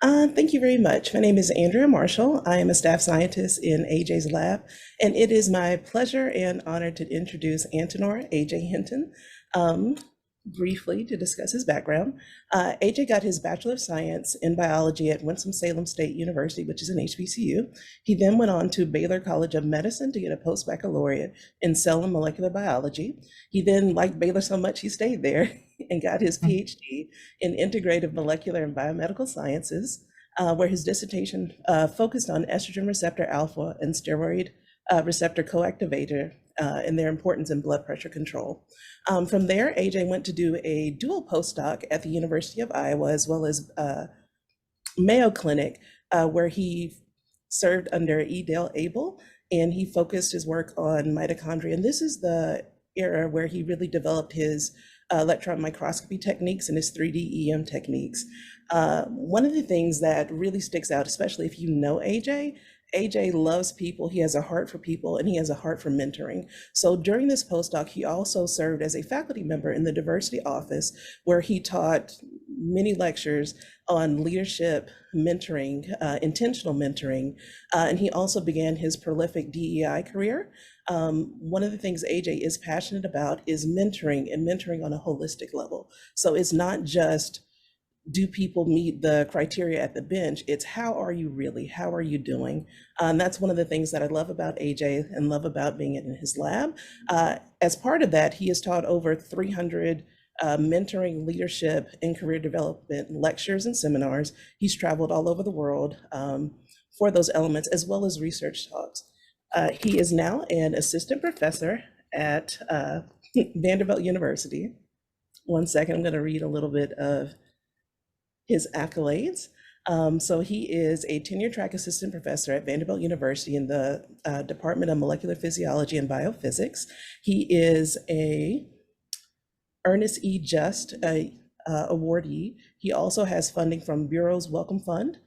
Thank you very much. My name is Andrea Marshall. I am a staff scientist in AJ's lab, and it is my pleasure and honor to introduce Antentor AJ Hinton. Um, Briefly to discuss his background. AJ got his Bachelor of Science in Biology at Winston-Salem State University, which is an HBCU. He then went on to Baylor College of Medicine to get a post-baccalaureate in cell and molecular biology. He then liked Baylor so much he stayed there and got his PhD in integrative molecular and biomedical sciences, where his dissertation focused on estrogen receptor alpha and steroid receptor coactivator and their importance in blood pressure control. From there, AJ went to do a dual postdoc at the University of Iowa, as well as Mayo Clinic, where he served under E. Dale Abel, and he focused his work on mitochondria. And this is the era where he really developed his electron microscopy techniques and his 3D EM techniques. One of the things that really sticks out, especially if you know AJ loves people, he has a heart for people, and he has a heart for mentoring. So during this postdoc, he also served as a faculty member in the diversity office, where he taught many lectures on leadership, mentoring, intentional mentoring, and he also began his prolific DEI career. One of the things AJ is passionate about is mentoring, and mentoring on a holistic level. So it's not just, do people meet the criteria at the bench? It's, how are you really? How are you doing? That's one of the things that I love about AJ and love about being in his lab. As part of that, he has taught over 300 mentoring, leadership, and career development lectures and seminars. He's traveled all over the world for those elements, as well as research talks. He is now an assistant professor at Vanderbilt University. One second, I'm going to read a little bit of his accolades. So he is a tenure track assistant professor at Vanderbilt University in the Department of Molecular Physiology and Biophysics. He is a Ernest E. Just awardee. He also has funding from Bureau's Wellcome Fund,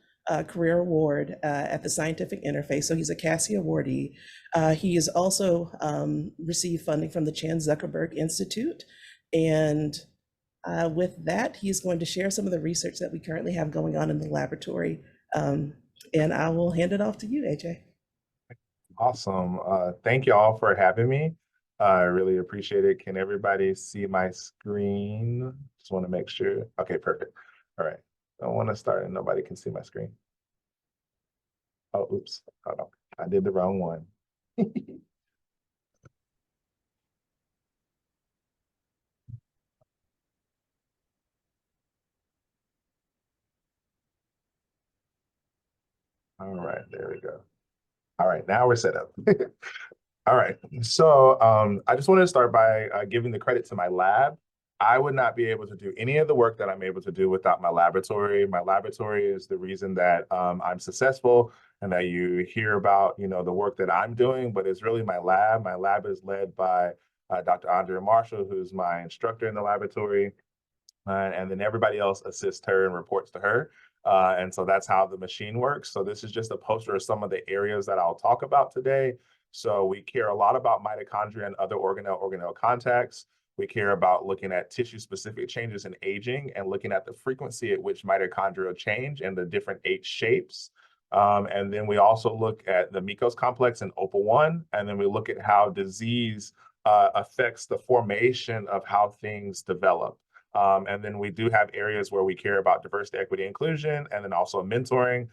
Career Award at the Scientific Interface. So he's a CASSI awardee. He has also received funding from the Chan Zuckerberg Institute. And with that, he's going to share some of the research that we currently have going on in the laboratory. And I will hand it off to you, AJ. Awesome. Thank you all for having me. I really appreciate it. Can everybody see my screen? Just want to make sure. Okay, perfect. All right. I want to start and nobody can see my screen. Oh, oops. Hold on. I did the wrong one. All right, there we go. All right, now we're set up. All right, so I just wanted to start by giving the credit to my lab. I would not be able to do any of the work that I'm able to do without my laboratory. My laboratory is the reason that I'm successful and that you hear about, the work that I'm doing, but it's really my lab. My lab is led by Dr. Andrea Marshall, who's my instructor in the laboratory. And then everybody else assists her and reports to her. And so that's how the machine works. So this is just a poster of some of the areas that I'll talk about today. So we care a lot about mitochondria and other organelle-organelle contacts. We care about looking at tissue-specific changes in aging and looking at the frequency at which mitochondria change and the different H shapes. And then we also look at the MECOS complex in OPA1, and then we look at how disease affects the formation of how things develop. And then we do have areas where we care about diversity, equity, inclusion, and then also mentoring.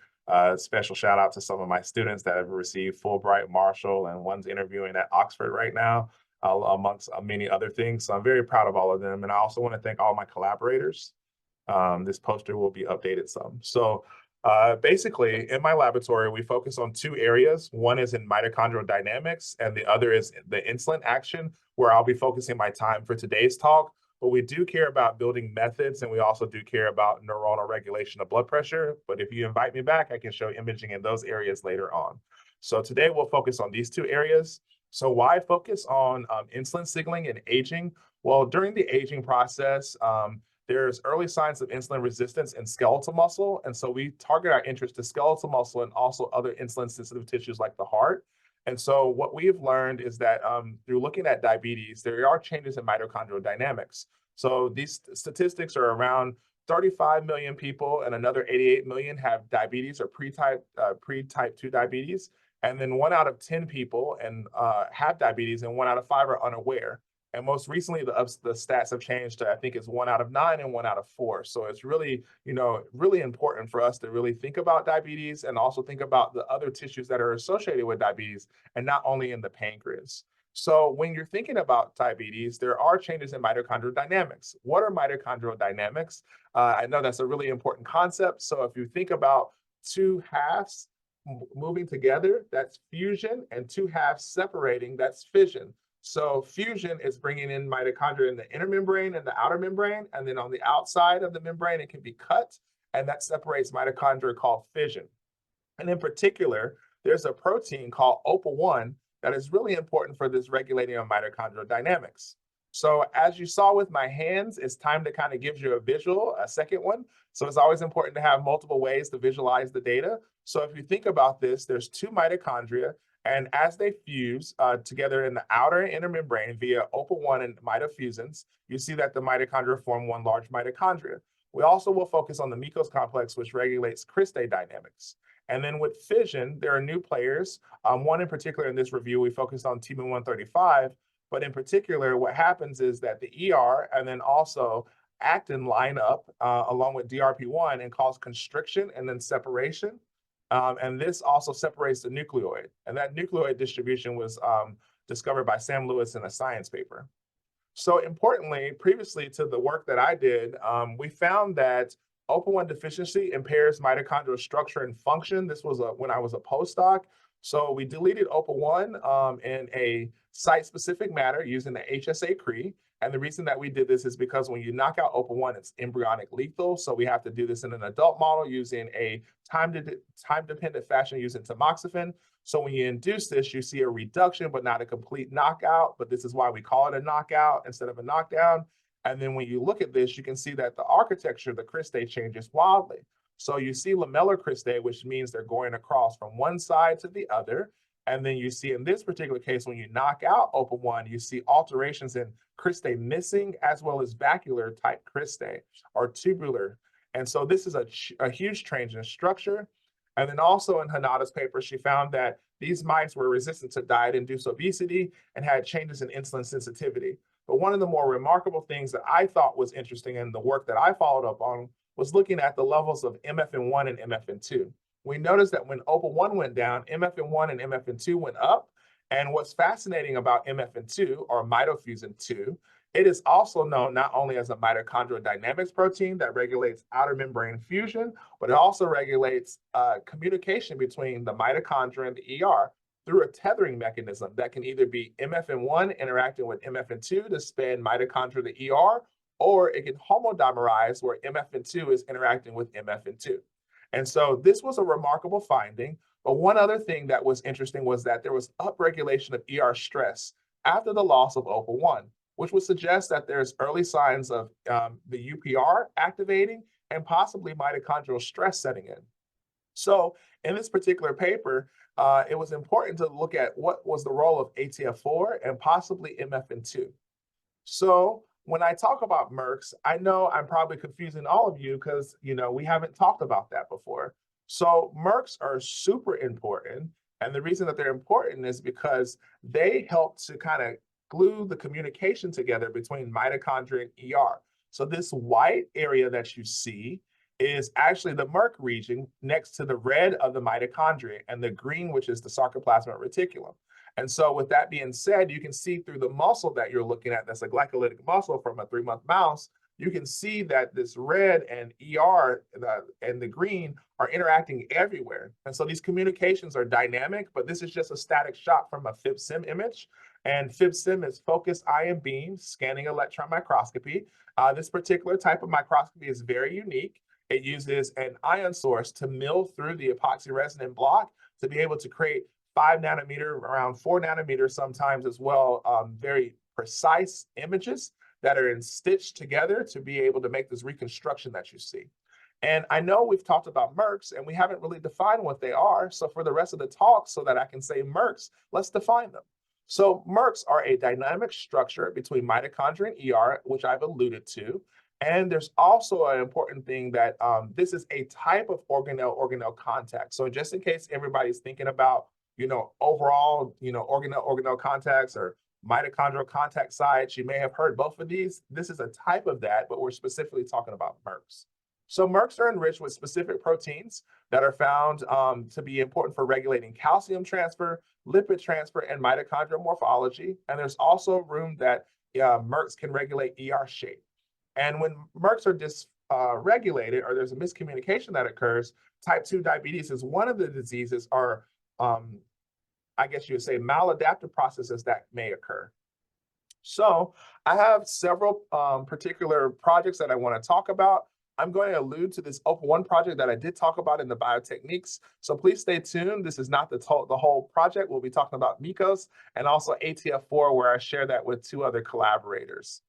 Special shout out to some of my students that have received Fulbright, Marshall, and one's interviewing at Oxford right now, amongst many other things. So I'm very proud of all of them. And I also want to thank all my collaborators. This poster will be updated some. So basically, in my laboratory, we focus on two areas. One is in mitochondrial dynamics, and the other is the insulin action, where I'll be focusing my time for today's talk. But we do care about building methods, and we also do care about neuronal regulation of blood pressure. But if you invite me back, I can show imaging in those areas later on. So today we'll focus on these two areas. So why focus on insulin signaling and aging? Well, during the aging process, there's early signs of insulin resistance in skeletal muscle. And so we target our interest to skeletal muscle and also other insulin-sensitive tissues like the heart. And so what we've learned is that through looking at diabetes, there are changes in mitochondrial dynamics. So these statistics are around 35 million people and another 88 million have diabetes or pre-type 2 diabetes. And then 1 out of 10 people have diabetes, and 1 out of 5 are unaware. And most recently, the stats have changed to, I think it's 1 out of 9 and 1 out of 4. So it's really, really important for us to really think about diabetes and also think about the other tissues that are associated with diabetes, and not only in the pancreas. So when you're thinking about diabetes, there are changes in mitochondrial dynamics. What are mitochondrial dynamics? I know that's a really important concept. So if you think about two halves moving together, that's fusion, and two halves separating, that's fission. So fusion is bringing in mitochondria in the inner membrane and the outer membrane, and then on the outside of the membrane, it can be cut, and that separates mitochondria called fission. And in particular, there's a protein called OPA1 that is really important for this regulating of mitochondrial dynamics. So as you saw with my hands, it's time to kind of give you a visual, a second one. So it's always important to have multiple ways to visualize the data. So if you think about this, there's 2 mitochondria, and as they fuse together in the outer and inner membrane via OPA1 and mitofusions, you see that the mitochondria form one large mitochondria. We also will focus on the MECOS complex, which regulates Cristae dynamics. And then with fission, there are new players. One in particular in this review, we focused on TMIN-135, but in particular, what happens is that the ER and then also actin line up along with DRP1 and cause constriction and then separation. And this also separates the nucleoid. And that nucleoid distribution was discovered by Sam Lewis in a science paper. So importantly, previously to the work that I did, we found that OPA1 deficiency impairs mitochondrial structure and function. This was when I was a postdoc. So we deleted OPA1 in a site-specific manner using the HSA-CRE. And the reason that we did this is because when you knock out OPA1, it's embryonic lethal. So we have to do this in an adult model using a time-dependent fashion using tamoxifen. So when you induce this, you see a reduction, but not a complete knockout. But this is why we call it a knockout instead of a knockdown. And then when you look at this, you can see that the architecture of the cristae changes wildly. So you see lamellar cristae, which means they're going across from one side to the other. And then you see in this particular case, when you knock out OPA1, you see alterations in cristae missing, as well as vacuolar type cristae or tubular. And so this is a huge change in structure. And then also in Hanada's paper, she found that these mice were resistant to diet-induced obesity and had changes in insulin sensitivity. But one of the more remarkable things that I thought was interesting in the work that I followed up on was looking at the levels of MFN1 and MFN2. We noticed that when OPA1 went down, MFN1 and MFN2 went up. And what's fascinating about MFN2, or mitofusin 2, it is also known not only as a mitochondrial dynamics protein that regulates outer membrane fusion, but it also regulates communication between the mitochondria and the ER through a tethering mechanism that can either be MFN1 interacting with MFN2 to span mitochondria to the ER, or it can homodimerize where MFN2 is interacting with MFN2. And so this was a remarkable finding. But one other thing that was interesting was that there was upregulation of ER stress after the loss of OPA1, which would suggest that there's early signs of the UPR activating and possibly mitochondrial stress setting in. So in this particular paper, it was important to look at what was the role of ATF4 and possibly MFN2. So when I talk about MERCs, I know I'm probably confusing all of you because, we haven't talked about that before. So MERCs are super important. And the reason that they're important is because they help to kind of glue the communication together between mitochondria and ER. So this white area that you see is actually the MERC region next to the red of the mitochondria and the green, which is the sarcoplasmic reticulum. And so with that being said, you can see through the muscle that you're looking at, that's a glycolytic muscle from a 3-month mouse, you can see that this red and ER and the green are interacting everywhere. And so these communications are dynamic, but this is just a static shot from a FibSim image. And FibSim is focused ion beam scanning electron microscopy. This particular type of microscopy is very unique. It uses an ion source to mill through the epoxy resonant block to be able to create 5 nanometer, around 4 nanometers sometimes as well, very precise images that are stitched together to be able to make this reconstruction that you see. And I know we've talked about MERCs and we haven't really defined what they are. So for the rest of the talk, so that I can say MERCs, let's define them. So MERCs are a dynamic structure between mitochondria and ER, which I've alluded to. And there's also an important thing that this is a type of organelle-organelle contact. So just in case everybody's thinking about, overall, organelle-organelle contacts or mitochondrial contact sites, you may have heard both of these. This is a type of that, but we're specifically talking about MERCs. So MERCs are enriched with specific proteins that are found to be important for regulating calcium transfer, lipid transfer, and mitochondrial morphology. And there's also room that MERCs can regulate ER shape. And when MERCs are dysregulated or there's a miscommunication that occurs, type 2 diabetes is one of the diseases or I guess you would say maladaptive processes that may occur. So I have several particular projects that I want to talk about. I'm going to allude to this OPA1 project that I did talk about in the biotechniques. So please stay tuned. This is not the whole project. We'll be talking about MECOS and also ATF4, where I share that with 2 other collaborators.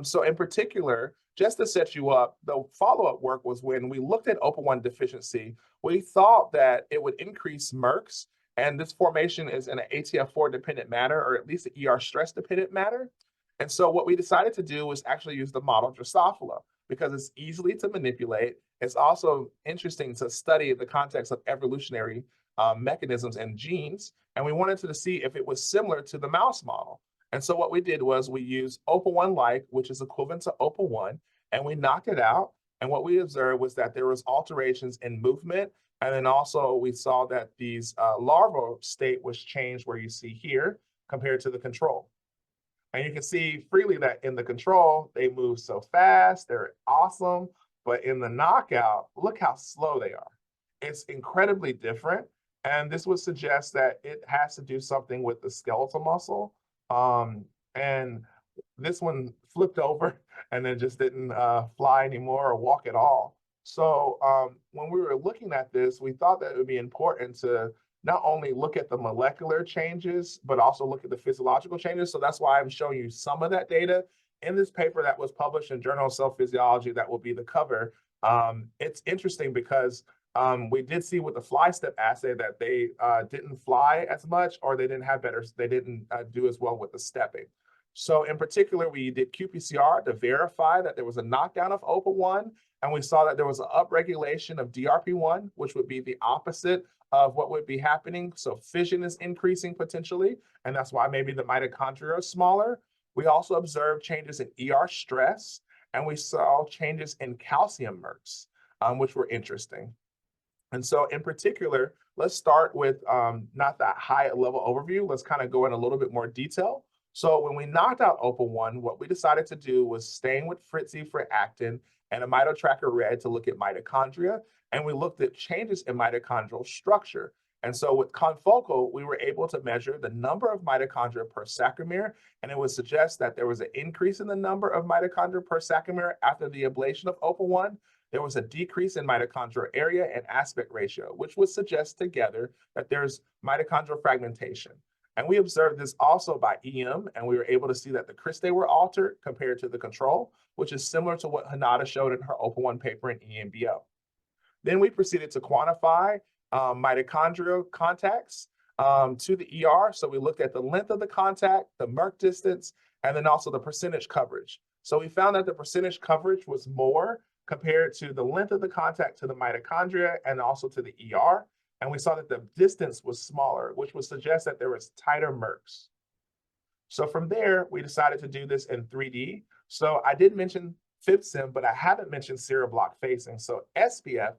So in particular, just to set you up, the follow-up work was when we looked at OPA1 deficiency, we thought that it would increase MERCs, and this formation is in an ATF4 dependent manner, or at least an ER stress dependent manner. And so what we decided to do was actually use the model Drosophila because it's easily to manipulate. It's also interesting to study the context of evolutionary mechanisms and genes. And we wanted to see if it was similar to the mouse model. And so what we did was we used OPA1-like, which is equivalent to OPA1, and we knocked it out. And what we observed was that there was alterations in movement. And then also we saw that these larval state was changed where you see here compared to the control. And you can see freely that in the control, they move so fast, they're awesome. But in the knockout, look how slow they are. It's incredibly different. And this would suggest that it has to do something with the skeletal muscle. And this one flipped over and then just didn't fly anymore or walk at all. So when we were looking at this, we thought that it would be important to not only look at the molecular changes, but also look at the physiological changes. So that's why I'm showing you some of that data in this paper that was published in Journal of Cell Physiology that will be the cover. It's interesting because we did see with the fly step assay that they didn't fly as much, or they didn't do as well with the stepping. So in particular, we did qPCR to verify that there was a knockdown of OPA1, and we saw that there was an upregulation of DRP1, which would be the opposite of what would be happening. So fission is increasing potentially, and that's why maybe the mitochondria are smaller. We also observed changes in ER stress, and we saw changes in calcium MERCs, which were interesting. And so in particular, let's start with not that high level overview. Let's kind of go in a little bit more detail. So when we knocked out OPA1, what we decided to do was stain with FRITZ for actin and a mitotracker red to look at mitochondria. And we looked at changes in mitochondrial structure. And so with confocal, we were able to measure the number of mitochondria per sarcomere, and it would suggest that there was an increase in the number of mitochondria per sarcomere after the ablation of OPA1. There was a decrease in mitochondrial area and aspect ratio, which would suggest together that there's mitochondrial fragmentation. And we observed this also by EM, and we were able to see that the Cristae were altered compared to the control, which is similar to what Hanada showed in her OPA1 paper in EMBO. Then we proceeded to quantify mitochondrial contacts to the ER. So we looked at the length of the contact, the MERC distance, and then also the percentage coverage. So we found that the percentage coverage was more compared to the length of the contact to the mitochondria and also to the ER. And we saw that the distance was smaller, which would suggest that there was tighter MERCs. So from there, we decided to do this in 3D. So I did mention FibSim, but I haven't mentioned seroblock facing. So SBF,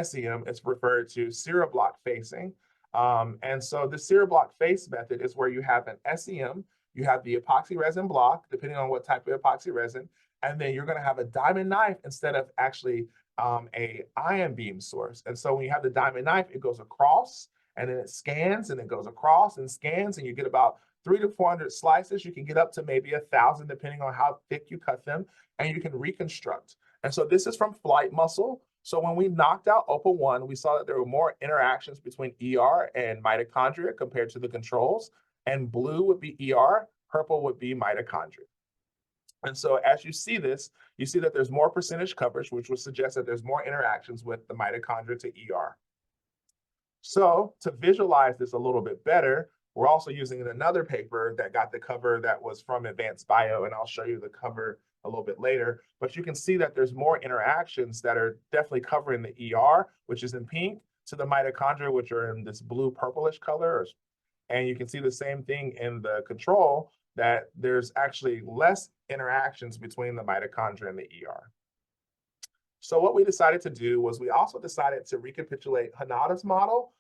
SEM is referred to seroblock facing. And so the seroblock face method is where you have an SEM, you have the epoxy resin block, depending on what type of epoxy resin, and then you're going to have a diamond knife instead of actually a ion beam source. And so when you have the diamond knife, it goes across and then it scans and it goes across and scans, and you get about 300 to 400 slices. You can get up to maybe 1,000 depending on how thick you cut them, and you can reconstruct. And so this is from flight muscle. So when we knocked out OPA1, we saw that there were more interactions between ER and mitochondria compared to the controls. And blue would be ER, purple would be mitochondria. And so as you see this, you see that there's more percentage coverage, which would suggest that there's more interactions with the mitochondria to ER. So to visualize this a little bit better, we're also using another paper that got the cover that was from Advanced Bio, and I'll show you the cover a little bit later, but you can see that there's more interactions that are definitely covering the ER, which is in pink, to the mitochondria, which are in this blue purplish color. And you can see the same thing in the control, that there's actually less interactions between the mitochondria and the ER. So what we decided to do was we also decided to recapitulate Hanada's model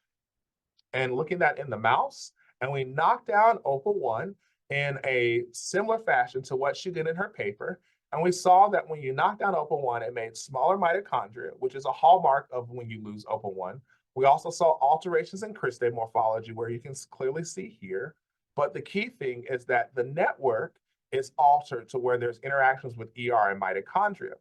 and looking at in the mouse, and we knocked down OPA1 in a similar fashion to what she did in her paper. And we saw that when you knock down OPA1, it made smaller mitochondria, which is a hallmark of when you lose OPA1. We also saw alterations in Cristae morphology, where you can clearly see here. But the key thing is that the network is altered to where there's interactions with ER and mitochondria.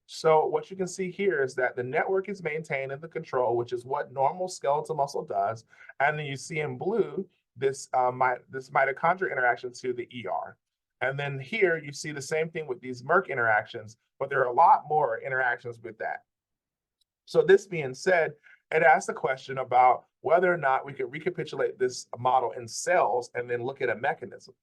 So what you can see here is that the network is maintained in the control, which is what normal skeletal muscle does. And then you see in blue this mitochondria interaction to the ER. And then here you see the same thing with these MERC interactions, but there are a lot more interactions with that. So this being said, it asks the question about whether or not we could recapitulate this model in cells and then look at a mechanism.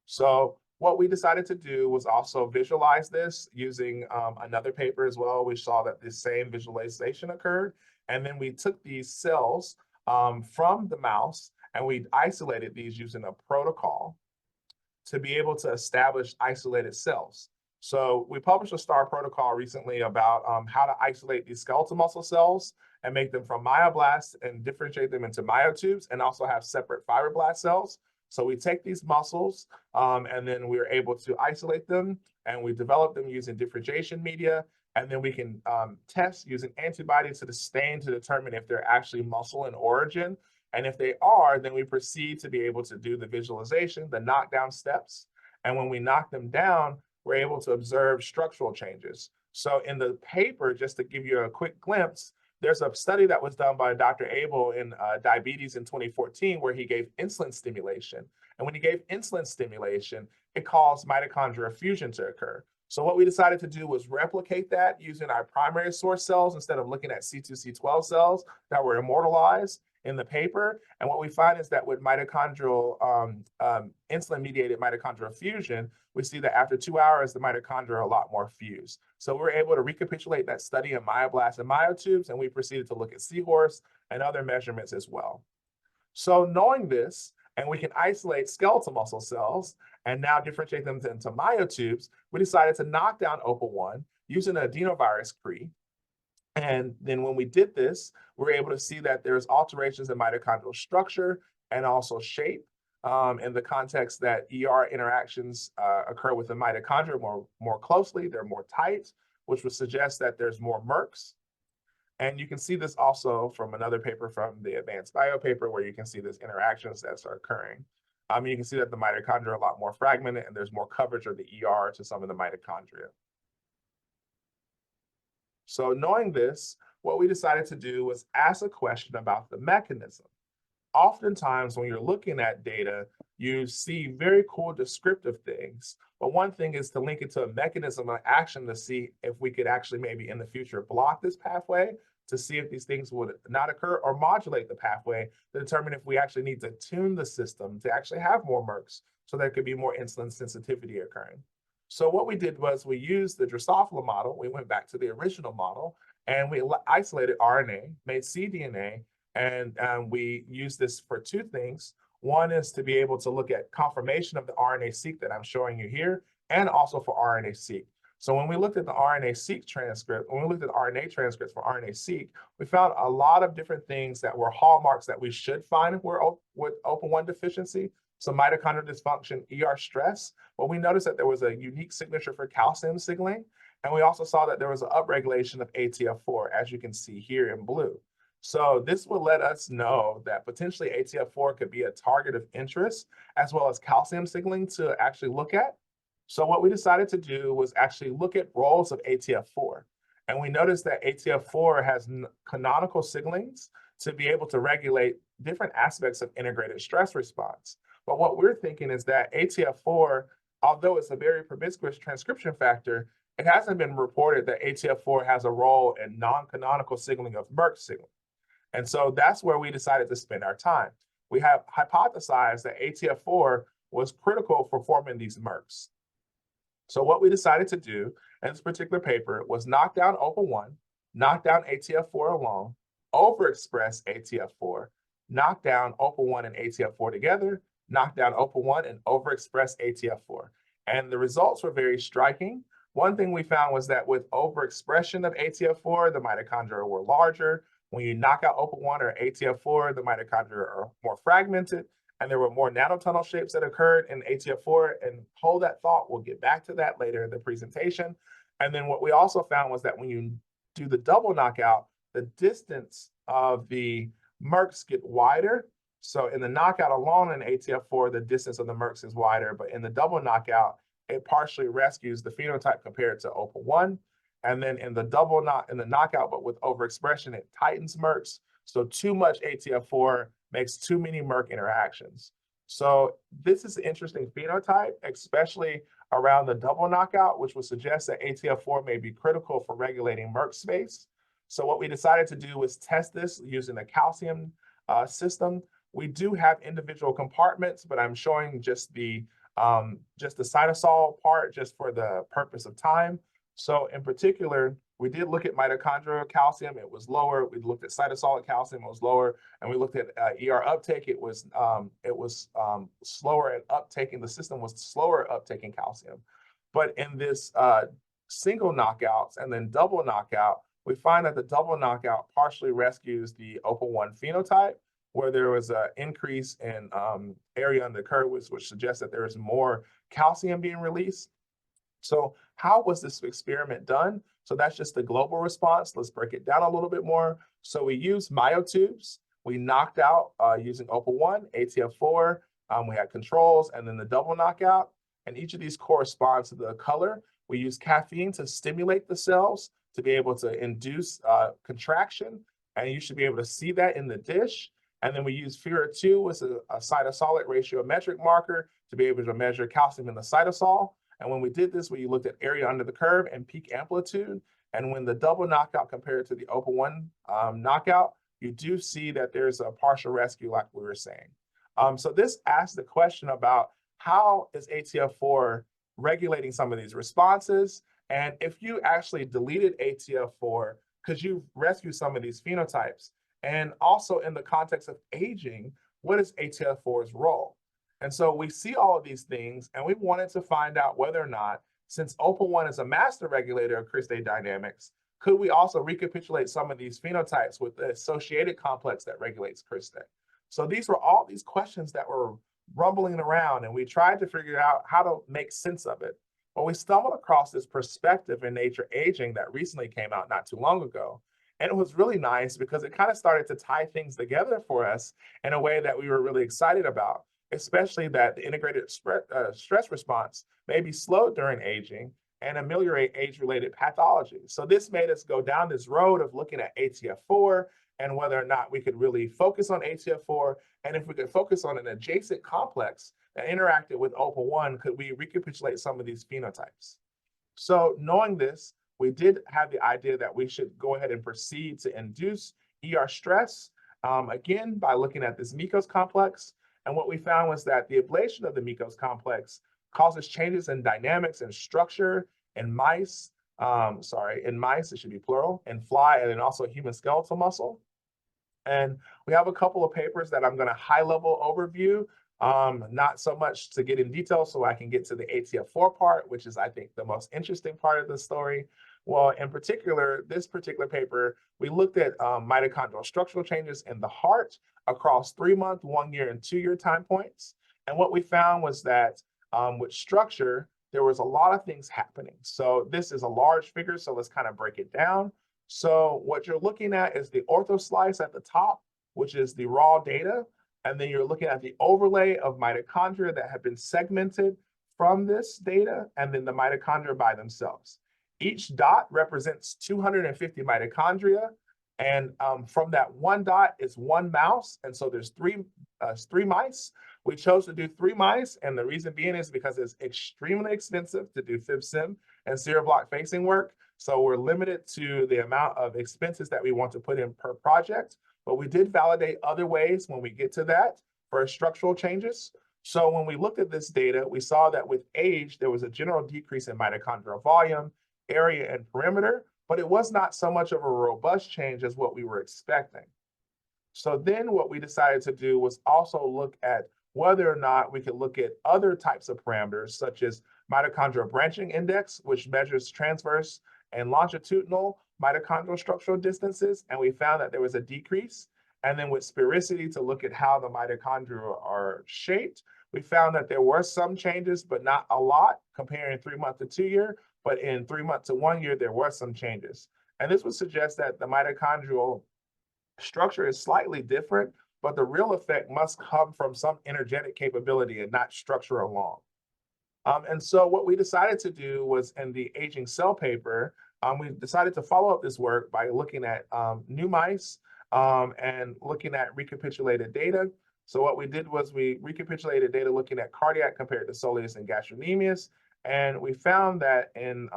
So what we decided to do was also visualize this using another paper as well. We saw that the same visualization occurred. And then we took these cells from the mouse and we isolated these using a protocol to be able to establish isolated cells. So we published a STAR protocol recently about how to isolate these skeletal muscle cells and make them from myoblasts and differentiate them into myotubes and also have separate fibroblast cells. So we take these muscles and then we're able to isolate them, and we develop them using differentiation media. And then we can test using antibodies to the stain to determine if they're actually muscle in origin. And if they are, then we proceed to be able to do the visualization, the knockdown steps. And when we knock them down, we're able to observe structural changes. So in the paper, just to give you a quick glimpse, there's a study that was done by Dr. Abel in diabetes in 2014, where he gave insulin stimulation. And when he gave insulin stimulation, it caused mitochondrial fusion to occur. So what we decided to do was replicate that using our primary source cells instead of looking at C2C12 cells that were immortalized in the paper. And what we find is that with mitochondrial, insulin-mediated mitochondrial fusion, we see that after 2 hours, the mitochondria are a lot more fused. So we're able to recapitulate that study in myoblasts and myotubes, and we proceeded to look at seahorse and other measurements as well. So knowing this, and we can isolate skeletal muscle cells and now differentiate them into myotubes, we decided to knock down OPA1 using an adenovirus pre. And then when we did this, we were able to see that there's alterations in mitochondrial structure and also shape in the context that ER interactions occur with the mitochondria more closely. They're more tight, which would suggest that there's more MERCs. And you can see this also from another paper from the Advanced Bio paper, where you can see these interactions that are occurring. You can see that the mitochondria are a lot more fragmented and there's more coverage of the ER to some of the mitochondria. So knowing this, what we decided to do was ask a question about the mechanism. Oftentimes, when you're looking at data, you see very cool descriptive things, but one thing is to link it to a mechanism of action to see if we could actually maybe in the future block this pathway to see if these things would not occur, or modulate the pathway to determine if we actually need to tune the system to actually have more MERCs so there could be more insulin sensitivity occurring. So what we did was we used the Drosophila model. We went back to the original model and we isolated RNA, made cDNA, and we used this for two things. One is to be able to look at conformation of the RNA-seq that I'm showing you here, and also for RNA-seq. So when we looked at the RNA-seq transcript, when we looked at the RNA transcripts for RNA-seq, we found a lot of different things that were hallmarks that we should find with OPA1 deficiency. So mitochondrial dysfunction, ER stress, but we noticed that there was a unique signature for calcium signaling. And we also saw that there was an upregulation of ATF4, as you can see here in blue. So this will let us know that potentially ATF4 could be a target of interest, as well as calcium signaling to actually look at. So what we decided to do was actually look at roles of ATF4. And we noticed that ATF4 has canonical signalings to be able to regulate different aspects of integrated stress response. But what we're thinking is that ATF4, although it's a very promiscuous transcription factor, it hasn't been reported that ATF4 has a role in non-canonical signaling of MERC signaling. And so that's where we decided to spend our time. We have hypothesized that ATF4 was critical for forming these MERCs. So what we decided to do in this particular paper was knock down OPA1, knock down ATF4 alone, overexpress ATF4, knock down OPA1 and ATF4 together, knock down OPA1 and overexpress ATF4. And the results were very striking. One thing we found was that with overexpression of ATF4, the mitochondria were larger. When you knock out OPA1 or ATF4, the mitochondria are more fragmented, and there were more nanotunnel shapes that occurred in ATF4. And hold that thought, we'll get back to that later in the presentation. And then what we also found was that when you do the double knockout, the distance of the MERCs get wider. So in the knockout alone in ATF4, the distance of the MERCs is wider, but in the double knockout, it partially rescues the phenotype compared to OPA1. And then in the knockout, but with overexpression, it tightens MERCs. So too much ATF4 makes too many MERC interactions. So this is an interesting phenotype, especially around the double knockout, which would suggest that ATF4 may be critical for regulating MERC space. So what we decided to do was test this using a calcium system. We do have individual compartments, but I'm showing just the cytosol part just for the purpose of time. So in particular, we did look at mitochondrial calcium, it was lower. We looked at cytosolic calcium, it was lower. And we looked at ER uptake, it was slower at uptaking, the system was slower at uptaking calcium. But in this single knockouts and then double knockout, we find that the double knockout partially rescues the OPA1 phenotype, where there was an increase in area under the curve, which suggests that there is more calcium being released. So how was this experiment done? So that's just the global response. Let's break it down a little bit more. So we used myotubes. We knocked out using OPA1, ATF4. We had controls, and then the double knockout. And each of these corresponds to the color. We use caffeine to stimulate the cells to be able to induce contraction. And you should be able to see that in the dish. And then we use FURA2 as a cytosolic ratiometric marker to be able to measure calcium in the cytosol. And when we did this, we looked at area under the curve and peak amplitude. And when the double knockout compared to the OPA1 knockout, you do see that there's a partial rescue like we were saying. So this asks the question about how is ATF4 regulating some of these responses? And if you actually deleted ATF4, could you rescue some of these phenotypes? And also in the context of aging, what is ATF4's role? And so we see all of these things, and we wanted to find out whether or not, since OPA1 is a master regulator of Cristae dynamics, could we also recapitulate some of these phenotypes with the associated complex that regulates Cristae? So these were all these questions that were rumbling around, and we tried to figure out how to make sense of it. But we stumbled across this perspective in Nature Aging that recently came out not too long ago. And it was really nice because it kind of started to tie things together for us in a way that we were really excited about, especially that the integrated stress response may be slowed during aging and ameliorate age-related pathology. So this made us go down this road of looking at ATF4 and whether or not we could really focus on ATF4, and if we could focus on an adjacent complex that interacted with OPA1, could we recapitulate some of these phenotypes? So knowing this, we did have the idea that we should go ahead and proceed to induce ER stress, again, by looking at this MICOS complex. And what we found was that the ablation of the MICOS complex causes changes in dynamics and structure in mice, in mice, it should be plural, in fly, and then also human skeletal muscle. And we have a couple of papers that I'm going to high-level overview, not so much to get in detail so I can get to the ATF4 part, which is, I think, the most interesting part of the story. Well, in particular, this particular paper, we looked at mitochondrial structural changes in the heart across 3-month, 1-year, and 2-year time points. And what we found was that with structure, there was a lot of things happening. So this is a large figure, so let's kind of break it down. So what you're looking at is the orthoslice at the top, which is the raw data. And then you're looking at the overlay of mitochondria that have been segmented from this data, and then the mitochondria by themselves. Each dot represents 250 mitochondria. And from that one dot is one mouse. And so there's three mice. We chose to do 3 mice. And the reason being is because it's extremely expensive to do FibSim and serial block facing work. So we're limited to the amount of expenses that we want to put in per project. But we did validate other ways when we get to that for structural changes. So when we looked at this data, we saw that with age, there was a general decrease in mitochondrial volume, area, and perimeter, but it was not so much of a robust change as what we were expecting. So then what we decided to do was also look at whether or not we could look at other types of parameters, such as mitochondrial branching index, which measures transverse and longitudinal mitochondrial structural distances, and we found that there was a decrease. And then with sphericity to look at how the mitochondria are shaped, we found that there were some changes, but not a lot, comparing 3 month to 2 year, but in 3 months to 1 year, there were some changes. And this would suggest that the mitochondrial structure is slightly different, but the real effect must come from some energetic capability and not structure alone. And so what we decided to do was in the aging cell paper, we decided to follow up this work by looking at new mice and looking at recapitulated data. So what we did was we recapitulated data looking at cardiac compared to soleus and gastrocnemius. And we found that in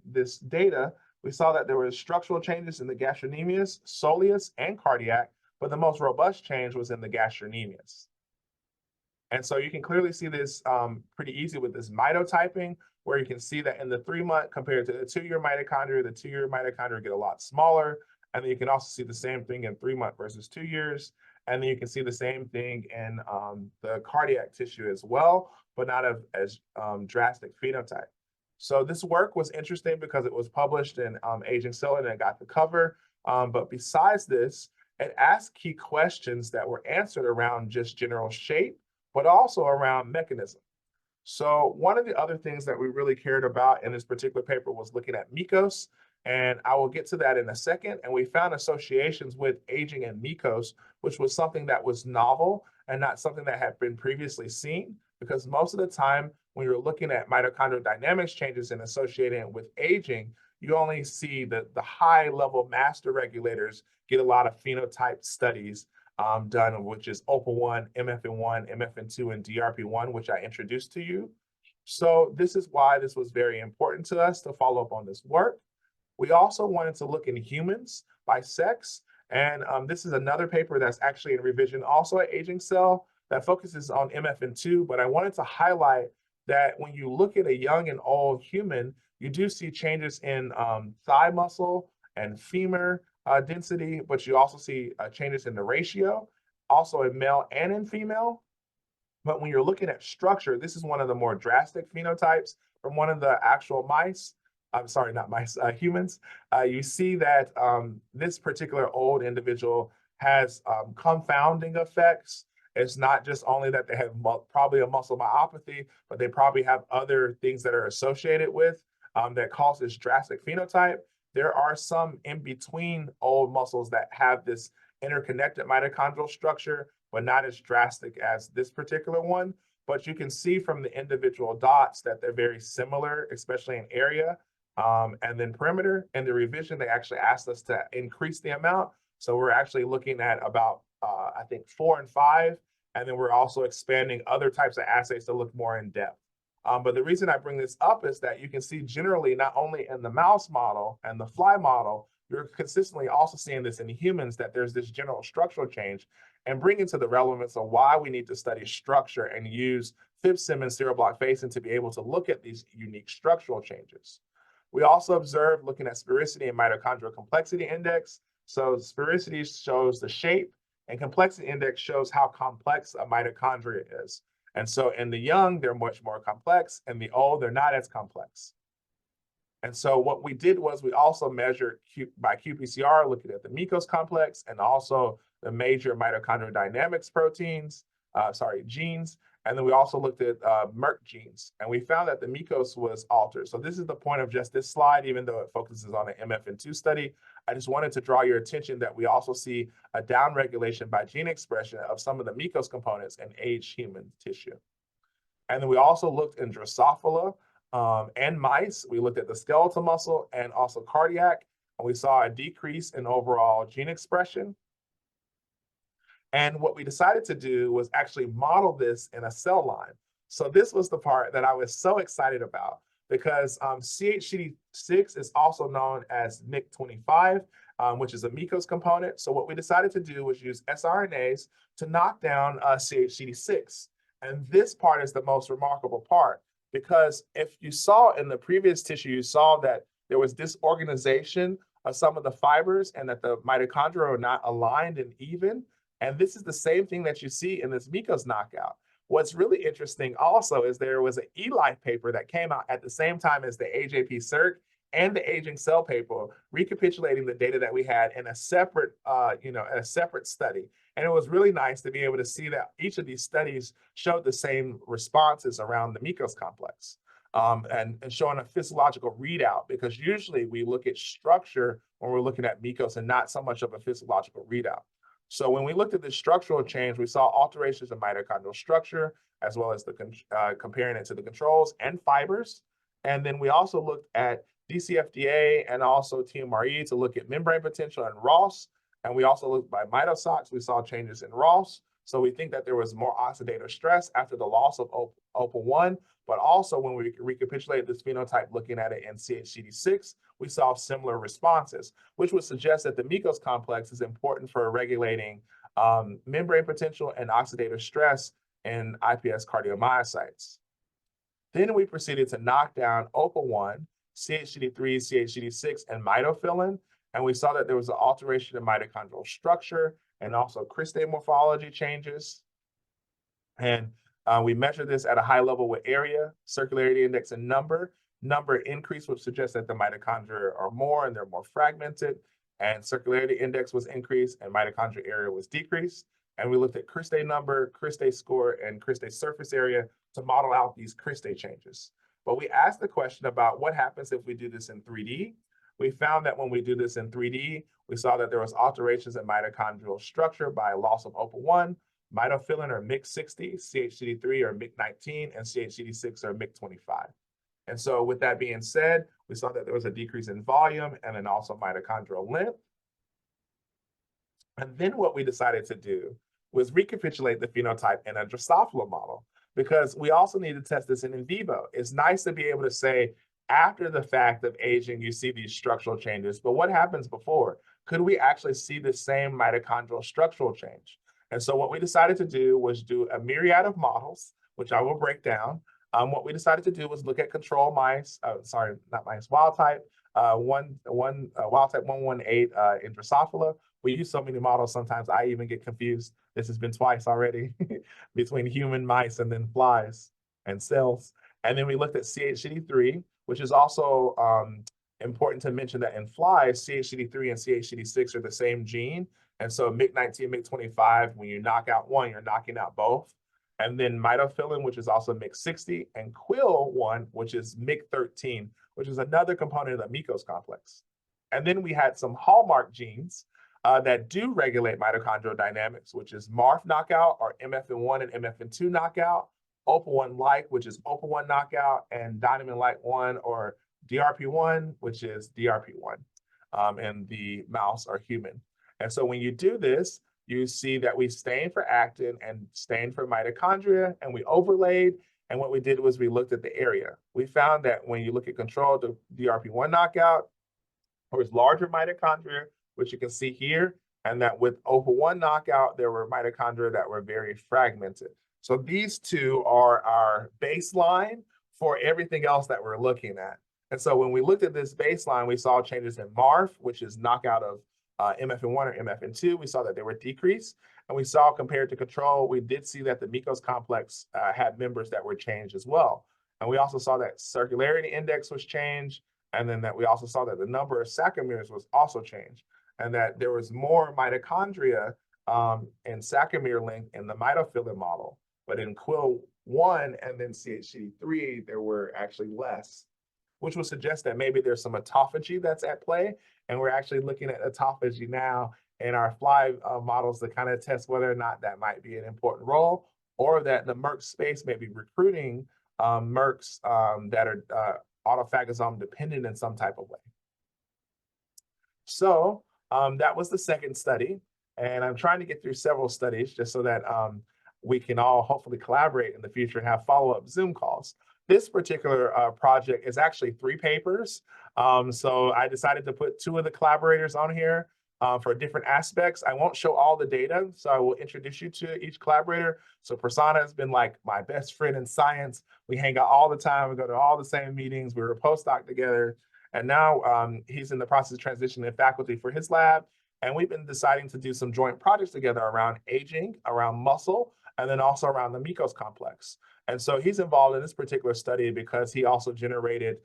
this data, we saw that there were structural changes in the gastrocnemius, soleus, and cardiac, but the most robust change was in the gastrocnemius. And so you can clearly see this pretty easy with this mitotyping, where you can see that in the 3 month compared to the 2 year mitochondria, the 2 year mitochondria get a lot smaller. And then you can also see the same thing in 3 month versus 2 years. And then you can see the same thing in the cardiac tissue as well, but not as drastic phenotype. So this work was interesting because it was published in Aging Cell and it got the cover. But besides this, it asked key questions that were answered around just general shape, but also around mechanism. So one of the other things that we really cared about in this particular paper was looking at MECOS, and I will get to that in a second. And we found associations with aging and MECOS, which was something that was novel and not something that had been previously seen, because most of the time when you're looking at mitochondrial dynamics changes and associating with aging, you only see the high level master regulators get a lot of phenotype studies done, which is OPA1, MFN1, MFN2, and DRP1, which I introduced to you. So this is why this was very important to us to follow up on this work. We also wanted to look in humans by sex, and this is another paper that's actually in revision also at Aging Cell that focuses on MFN2, but I wanted to highlight that when you look at a young and old human, you do see changes in thigh muscle and femur density, but you also see changes in the ratio, also in male and in female. But when you're looking at structure, this is one of the more drastic phenotypes from one of the actual mice. I'm sorry, not mice, humans. You see that this particular old individual has confounding effects. It's not just only that they have probably a muscle myopathy, but they probably have other things that are associated with that cause this drastic phenotype. There are some in between old muscles that have this interconnected mitochondrial structure, but not as drastic as this particular one. But you can see from the individual dots that they're very similar, especially in area and then perimeter. In the revision, they actually asked us to increase the amount. So we're actually looking at about, I think, 4 and 5. And then we're also expanding other types of assays to look more in depth. But the reason I bring this up is that you can see generally, not only in the mouse model and the fly model, you're consistently also seeing this in humans, that there's this general structural change, and bring into the relevance of why we need to study structure and use FibSim and serial block phasing to be able to look at these unique structural changes. We also observed looking at sphericity and mitochondrial complexity index. So sphericity shows the shape, and complexity index shows how complex a mitochondria is. And so in the young, they're much more complex, and the old, they're not as complex. And so what we did was we also measured by qPCR, looking at the MECOS complex and also the major mitochondrial dynamics proteins, genes. And then we also looked at MERC genes, and we found that the MECOS was altered. So this is the point of just this slide, even though it focuses on an MFN2 study. I just wanted to draw your attention that we also see a downregulation by gene expression of some of the MECOS components in aged human tissue. And then we also looked in Drosophila and mice. We looked at the skeletal muscle and also cardiac, and we saw a decrease in overall gene expression. And what we decided to do was actually model this in a cell line. So this was the part that I was so excited about, because CHCD6 is also known as MIC25, which is a MECOS component. So what we decided to do was use siRNAs to knock down CHCD6. And this part is the most remarkable part, because if you saw in the previous tissue, you saw that there was disorganization of some of the fibers and that the mitochondria are not aligned and even. And this is the same thing that you see in this MECOS knockout. What's really interesting also is there was an eLife paper that came out at the same time as the AJP Circ and the Aging Cell paper, recapitulating the data that we had in a separate, a separate study. And it was really nice to be able to see that each of these studies showed the same responses around the MECOS complex. And showing a physiological readout, because usually we look at structure when we're looking at MECOS and not so much of a physiological readout. So when we looked at the structural change, we saw alterations in mitochondrial structure, as well as comparing it to the controls and fibers. And then we also looked at DCFDA and also TMRE to look at membrane potential and ROS. And we also looked by mitosocs, we saw changes in ROS. So we think that there was more oxidative stress after the loss of OPA1, but also when we recapitulated this phenotype looking at it in CHCD6, we saw similar responses, which would suggest that the MECOS complex is important for regulating membrane potential and oxidative stress in iPS cardiomyocytes. Then we proceeded to knock down OPA1, CHCD3, CHCD6, and mitophilin, and we saw that there was an alteration in mitochondrial structure and also Cristae morphology changes. And we measured this at a high level with area, circularity index, and number. Number increase would suggest that the mitochondria are more and they're more fragmented, and circularity index was increased and mitochondria area was decreased. And we looked at Cristae number, Cristae score, and Cristae surface area to model out these Cristae changes. But we asked the question about what happens if we do this in 3D. We found that when we do this in 3D, we saw that there was alterations in mitochondrial structure by loss of OPA1, mitophilin or MIC60, CHCD3 or MIC19, and CHCD6 or MIC25. And so with that being said, we saw that there was a decrease in volume and then also mitochondrial length. And then what we decided to do was recapitulate the phenotype in a Drosophila model, because we also need to test this in vivo. It's nice to be able to say, after the fact of aging, you see these structural changes, but what happens before? Could we actually see the same mitochondrial structural change? And so what we decided to do was do a myriad of models, which I will break down. What we decided to do was look at control mice, wild type, wild type 118 in Drosophila. We use so many models, sometimes I even get confused. This has been twice already between human mice and then flies and cells. And then we looked at CHCD3, which is also important to mention that in flies, CHCD3 and CHCD6 are the same gene. And so MIC19, MIC25, when you knock out one, you're knocking out both. And then mitophilin, which is also MIC60, and QUIL1, which is MIC13, which is another component of the MECOS complex. And then we had some hallmark genes that do regulate mitochondrial dynamics, which is MARF knockout or MFN1 and MFN2 knockout, OPA1-like, which is OPA1 knockout, and Dynamine-like 1 or DRP1, which is DRP1, and the mouse or human. And so when you do this, you see that we stained for actin and stained for mitochondria, and we overlaid. And what we did was we looked at the area. We found that when you look at control, the DRP1 knockout, there was larger mitochondria, which you can see here, and that with OPA1 knockout, there were mitochondria that were very fragmented. So these two are our baseline for everything else that we're looking at. And so when we looked at this baseline, we saw changes in MARF, which is knockout of MFN1 or MFN2. We saw that they were decreased. And we saw compared to control, we did see that the MECOS complex had members that were changed as well. And we also saw that circularity index was changed. And then that we also saw that the number of sarcomeres was also changed, and that there was more mitochondria and sarcomere length in the mitophilin model. But in QUIL1 and then CHCD3, there were actually less, which would suggest that maybe there's some autophagy that's at play. And we're actually looking at autophagy now in our fly models to kind of test whether or not that might be an important role, or that the MERC space may be recruiting MERCs that are autophagosome dependent in some type of way. So that was the second study. And I'm trying to get through several studies just so that we can all hopefully collaborate in the future and have follow-up Zoom calls. This particular project is actually 3 papers. So I decided to put 2 of the collaborators on here. for different aspects. I won't show all the data, so I will introduce you to each collaborator. So Prasanna has been like my best friend in science. We hang out all the time. We go to all the same meetings. We were a postdoc together. And now he's in the process of transitioning to faculty for his lab. And we've been deciding to do some joint projects together around aging, around muscle, and then also around the MECOS complex. And so he's involved in this particular study because he also generated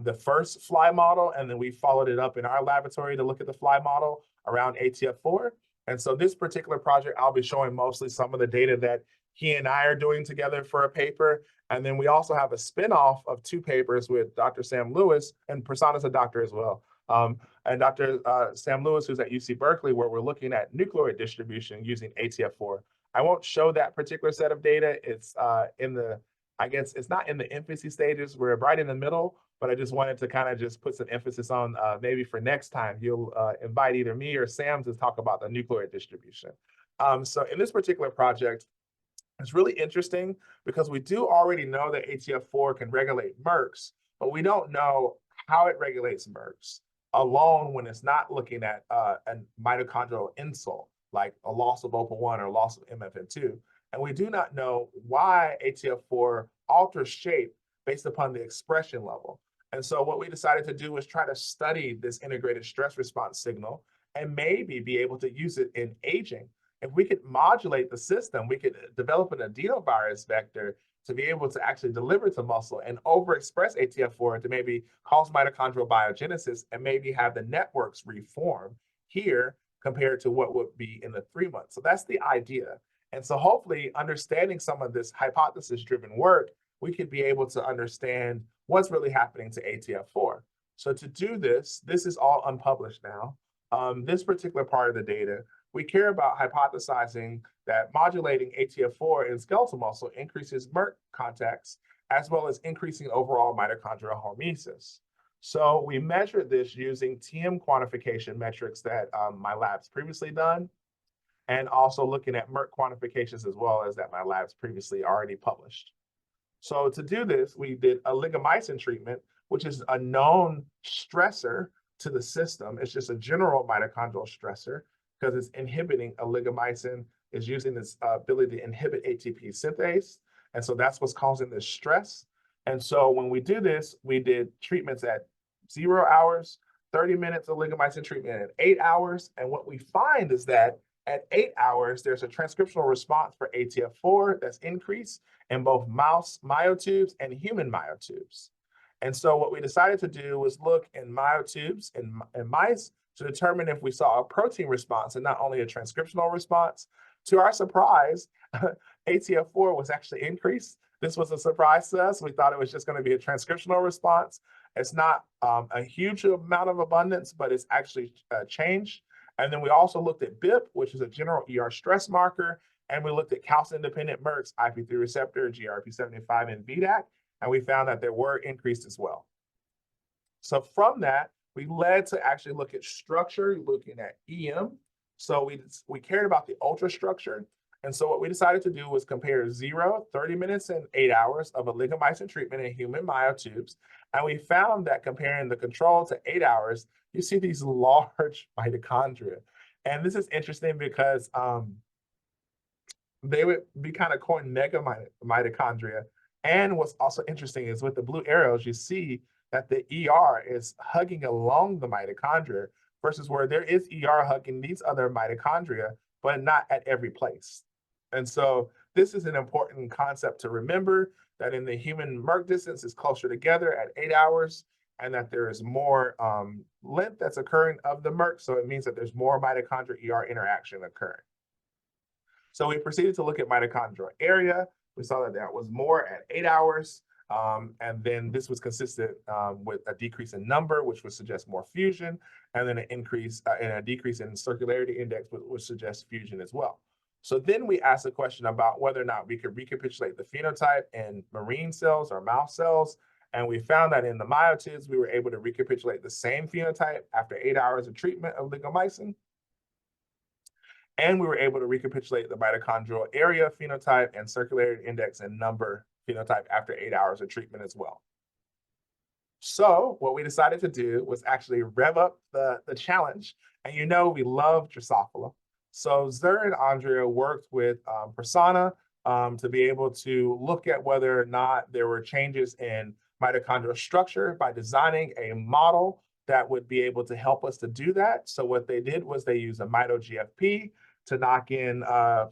the first fly model, and then we followed it up in our laboratory to look at the fly model around ATF4. And so this particular project, I'll be showing mostly some of the data that he and I are doing together for a paper. And then we also have a spinoff of 2 papers with Dr. Sam Lewis, and Prasanna's a doctor as well. And Dr. Sam Lewis, who's at UC Berkeley, where we're looking at nucleoid distribution using ATF4. I won't show that particular set of data. It's I guess it's not in the infancy stages. We're right in the middle, but I just wanted to kind of just put some emphasis on maybe for next time, you'll invite either me or Sam to talk about the nucleoid distribution. So in this particular project, it's really interesting because we do already know that ATF4 can regulate MERCs, but we don't know how it regulates MERCs alone when it's not looking at a mitochondrial insult, like a loss of OPA1 or loss of MFN2. And we do not know why ATF4 alters shape based upon the expression level. And so what we decided to do was try to study this integrated stress response signal and maybe be able to use it in aging. If we could modulate the system, we could develop an adenovirus vector to be able to actually deliver to muscle and overexpress ATF4 to maybe cause mitochondrial biogenesis and maybe have the networks reform here compared to what would be in the 3 months. So that's the idea. And so hopefully understanding some of this hypothesis-driven work, we could be able to understand what's really happening to ATF4. So to do this, this is all unpublished now. This particular part of the data, we care about hypothesizing that modulating ATF4 in skeletal muscle increases MERC contacts, as well as increasing overall mitochondrial hormesis. So we measured this using TM quantification metrics that my lab's previously done, and also looking at MERC quantifications as well as that my lab's previously already published. So to do this, we did a ligamycin treatment, which is a known stressor to the system. It's just a general mitochondrial stressor because it's inhibiting ligamycin is using this ability to inhibit ATP synthase. And so that's what's causing this stress. And so when we do this, we did treatments at 0 hours, 30 minutes of ligamycin treatment at 8 hours. And what we find is that at 8 hours, there's a transcriptional response for ATF4 that's increased in both mouse myotubes and human myotubes. And so what we decided to do was look in myotubes in mice to determine if we saw a protein response and not only a transcriptional response. To our surprise, ATF4 was actually increased. This was a surprise to us. We thought it was just going to be a transcriptional response. It's not a huge amount of abundance, but it's actually changed. And then we also looked at BIP, which is a general ER stress marker, and we looked at calcium-independent MERCs, IP3 receptor, GRP75, and VDAC, and we found that there were increased as well. So from that, we led to actually look at structure, looking at EM. So we cared about the ultrastructure. And so what we decided to do was compare 0, 30 minutes, and 8 hours of a ligamycin treatment in human myotubes. And we found that comparing the control to 8 hours, you see these large mitochondria. And this is interesting because they would be kind of called mega mitochondria. And what's also interesting is with the blue arrows, you see that the ER is hugging along the mitochondria versus where there is ER hugging these other mitochondria, but not at every place. And so this is an important concept to remember, that in the human MERC distance is closer together at 8 hours, and that there is more length that's occurring of the MERC. So it means that there's more mitochondria ER interaction occurring. So we proceeded to look at mitochondrial area. We saw that that was more at 8 hours. And then this was consistent with a decrease in number, which would suggest more fusion, and then an increase and a decrease in circularity index, which would suggest fusion as well. So then we asked a question about whether or not we could recapitulate the phenotype in marine cells or mouse cells. And we found that in the myotubes, we were able to recapitulate the same phenotype after 8 hours of treatment of ligamycin. And we were able to recapitulate the mitochondrial area phenotype and circularity index and number phenotype after 8 hours of treatment as well. So what we decided to do was actually rev up the challenge. And you know we love Drosophila. So Zur and Andrea worked with Prasanna to be able to look at whether or not there were changes in mitochondrial structure by designing a model that would be able to help us to do that. So what they did was they used a MitoGFP to knock in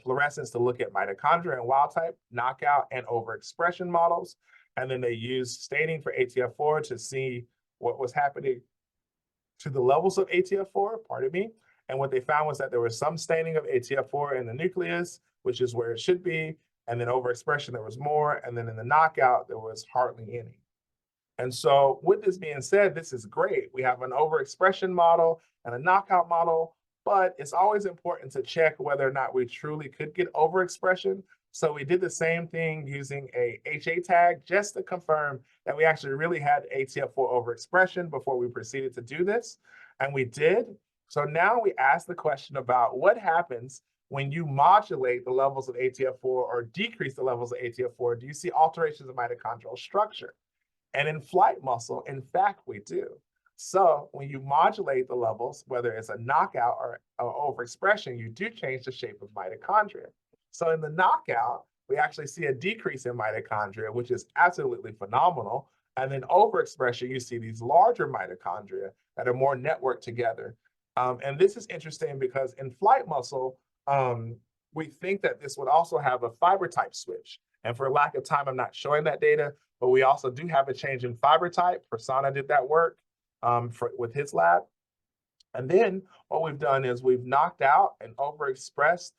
fluorescence to look at mitochondria and wild type, knockout, and overexpression models. And then they used staining for ATF4 to see what was happening to the levels of ATF4, pardon me. And what they found was that there was some staining of ATF4 in the nucleus, which is where it should be. And then overexpression, there was more. And then in the knockout, there was hardly any. And so with this being said, this is great. We have an overexpression model and a knockout model, but it's always important to check whether or not we truly could get overexpression. So we did the same thing using a HA tag just to confirm that we actually really had ATF4 overexpression before we proceeded to do this. And we did. So now we ask the question about what happens when you modulate the levels of ATF4 or decrease the levels of ATF4. Do you see alterations of mitochondrial structure? And in flight muscle, in fact, we do. So when you modulate the levels, whether it's a knockout or overexpression, you do change the shape of mitochondria. So in the knockout, we actually see a decrease in mitochondria, which is absolutely phenomenal. And then overexpression, you see these larger mitochondria that are more networked together. And this is interesting because in flight muscle, we think that this would also have a fiber type switch. And for lack of time, I'm not showing that data, but we also do have a change in fiber type. Prasanna did that work with his lab. And then what we've done is we've knocked out and overexpressed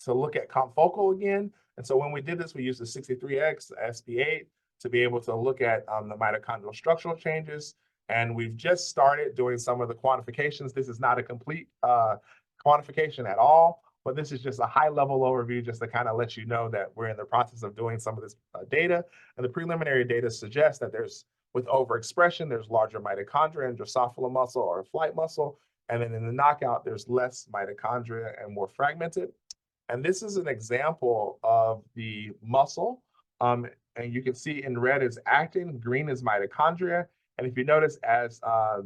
to look at confocal again. And so when we did this, we used the 63X SB8 to be able to look at the mitochondrial structural changes. And we've just started doing some of the quantifications. This is not a complete quantification at all, but this is just a high-level overview just to kind of let you know that we're in the process of doing some of this data. And the preliminary data suggests that with overexpression, there's larger mitochondria in Drosophila muscle or flight muscle. And then in the knockout, there's less mitochondria and more fragmented. And this is an example of the muscle. And you can see in red is actin, green is mitochondria. And if you notice, as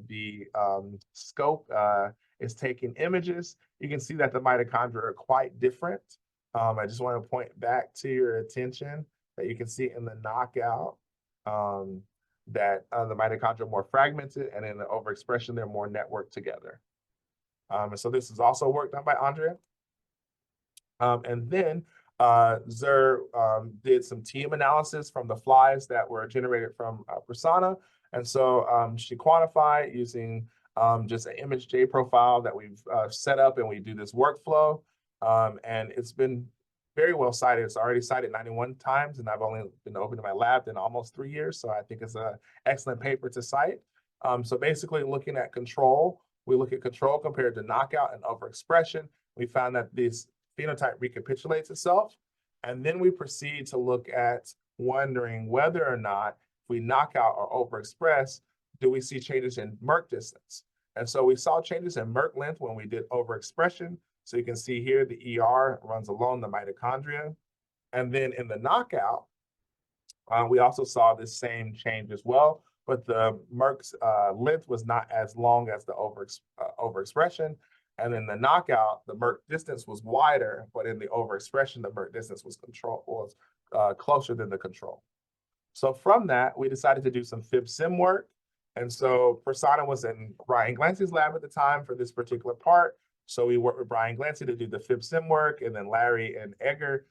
the scope is taking images, you can see that the mitochondria are quite different. I just want to point back to your attention that you can see in the knockout that the mitochondria are more fragmented, and in the overexpression, they're more networked together. And so this is also work done by Andrea. And then Zur did some team analysis from the flies that were generated from Prasanna. And so she quantified using just an image J profile that we've set up, and we do this workflow. And it's been very well cited. It's already cited 91 times, and I've only been open to my lab in almost 3 years. So I think it's an excellent paper to cite. So basically looking at control, we look at control compared to knockout and overexpression. We found that this phenotype recapitulates itself. And then we proceed to look at wondering whether or not if we knock out or overexpress, do we see changes in MERC distance? And so we saw changes in MERC length when we did overexpression. So you can see here the ER runs along the mitochondria. And then in the knockout, we also saw this same change as well, but the MERC's length was not as long as the overexpression. And in the knockout, the MERC distance was wider, but in the overexpression, the MERC distance was closer than the control. So from that, we decided to do some fib-sim work. And so Prasanna was in Brian Glancy's lab at the time for this particular part. So we worked with Brian Glancy to do the fib-sim work, and then Larry and Edgar,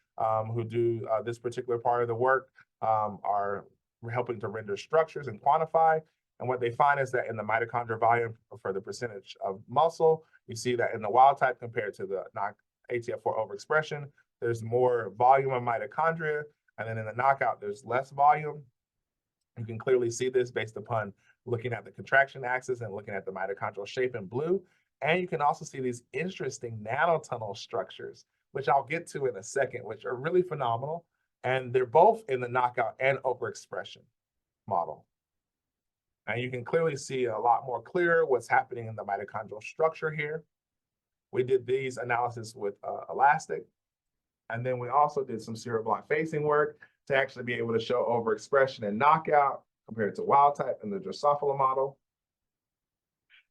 who do this particular part of the work, are helping to render structures and quantify. And what they find is that in the mitochondrial volume for the percentage of muscle, you see that in the wild type compared to the ATF4 overexpression, there's more volume of mitochondria. And then in the knockout, there's less volume. You can clearly see this based upon looking at the contraction axis and looking at the mitochondrial shape in blue. And you can also see these interesting nanotunnel structures, which I'll get to in a second, which are really phenomenal. And they're both in the knockout and overexpression model. And you can clearly see a lot more clear what's happening in the mitochondrial structure here. We did these analysis with elastic. And then we also did some cerebellum facing work to actually be able to show overexpression and knockout. compared to wild type in the Drosophila model.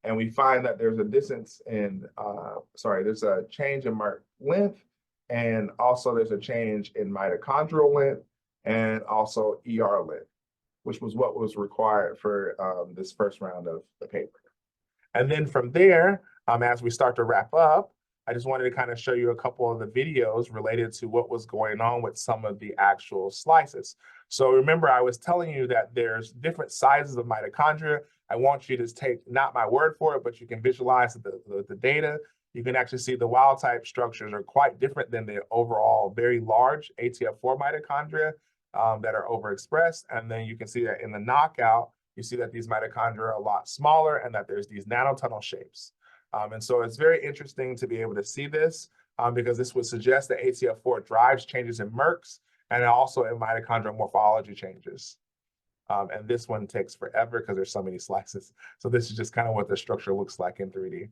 And we find that there's a distance in, there's a change in MERC length, and also there's a change in mitochondrial length and also ER length, which was what was required for this first round of the paper. And then from there, as we start to wrap up, I just wanted to kind of show you a couple of the videos related to what was going on with some of the actual slices. So remember, I was telling you that there's different sizes of mitochondria. I want you to take not my word for it, but you can visualize the data. You can actually see the wild type structures are quite different than the overall very large ATF4 mitochondria that are overexpressed. And then you can see that in the knockout, you see that these mitochondria are a lot smaller and that there's these nanotunnel shapes. And so it's very interesting to be able to see this because this would suggest that ATF4 drives changes in MERCs and also in mitochondrial morphology changes. And this one takes forever because there's so many slices. So this is just kind of what the structure looks like in 3D.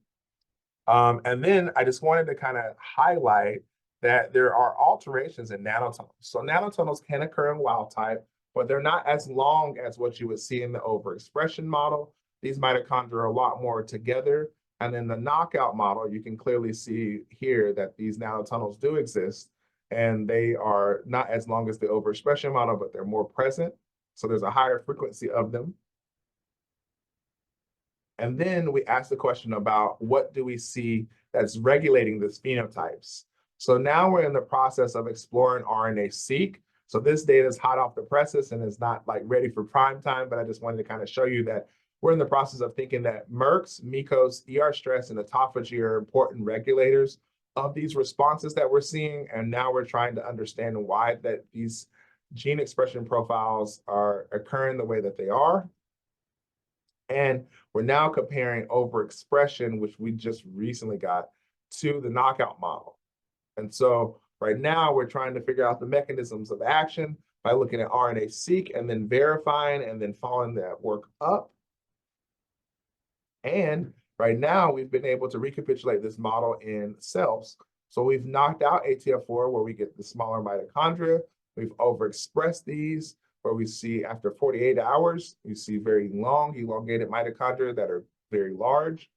And then I just wanted to kind of highlight that there are alterations in nanotunnels. So nanotunnels can occur in wild type, but they're not as long as what you would see in the overexpression model. These mitochondria are a lot more together. And in the knockout model, you can clearly see here that these nanotunnels do exist, and they are not as long as the overexpression model, but they're more present. So there's a higher frequency of them. And then we ask the question about what do we see that's regulating these phenotypes. So now we're in the process of exploring RNA-seq. So this data is hot off the presses and is not like ready for prime time, but I just wanted to kind of show you that we're in the process of thinking that MERCs, MECOS, ER stress, and autophagy are important regulators of these responses that we're seeing. And now we're trying to understand why that these gene expression profiles are occurring the way that they are. And we're now comparing overexpression, which we just recently got, to the knockout model. And so right now we're trying to figure out the mechanisms of action by looking at RNA-seq and then verifying and then following that work up. And right now we've been able to recapitulate this model in cells. So we've knocked out ATF4 where we get the smaller mitochondria. We've overexpressed these where we see after 48 hours, you see very long, elongated mitochondria that are very large.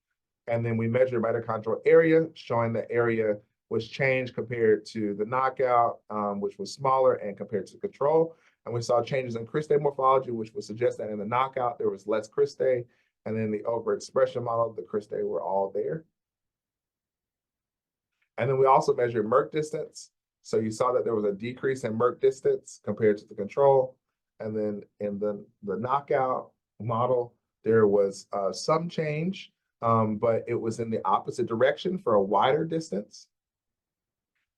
And then we measure mitochondrial area, showing the area was changed compared to the knockout, which was smaller, and compared to control. And we saw changes in Cristae morphology, which would suggest that in the knockout, there was less Cristae. And then the overexpression model, the Cristae were all there. And then we also measured MERC distance. So you saw that there was a decrease in MERC distance compared to the control. And then in the knockout model, there was some change, but it was in the opposite direction for a wider distance.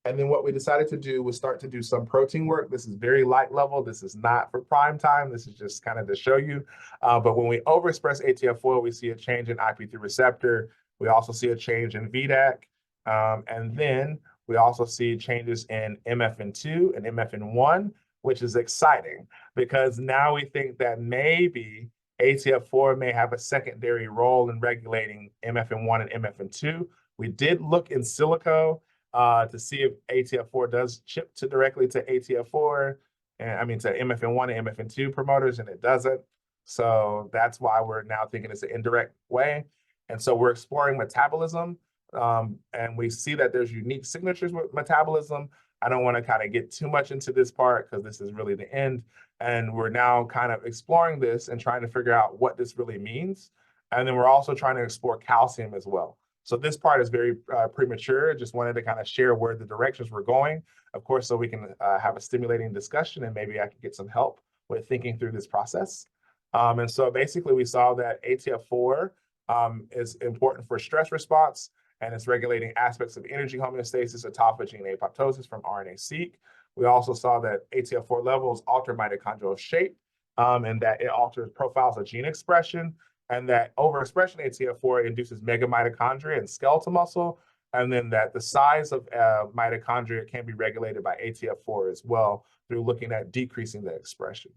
And then what we decided to do was start to do some protein work. This is very light level. This is not for prime time. This is just kind of to show you. But when we overexpress ATF4, we see a change in IP3 receptor. We also see a change in VDAC. And then we also see changes in MFN2 and MFN1, which is exciting because now we think that maybe ATF4 may have a secondary role in regulating MFN1 and MFN2. We did look in silico to see if ATF4 does chip directly to ATF4, and I mean to MFN1 and MFN2 promoters, and it doesn't. So that's why we're now thinking it's an indirect way. And so we're exploring metabolism, and we see that there's unique signatures with metabolism. I don't want to kind of get too much into this part because this is really the end. And we're now kind of exploring this and trying to figure out what this really means. And then we're also trying to explore calcium as well. So this part is very premature. Just wanted to kind of share where the directions we're going, of course, so we can have a stimulating discussion and maybe I can get some help with thinking through this process. And so basically we saw that ATF4 is important for stress response, and it's regulating aspects of energy homeostasis, autophagy, and apoptosis from RNA-seq. We also saw that ATF4 levels alter mitochondrial shape, and that it alters profiles of gene expression, and that overexpression ATF4 induces megamitochondria and skeletal muscle, and then that the size of mitochondria can be regulated by ATF4 as well through looking at decreasing the expression.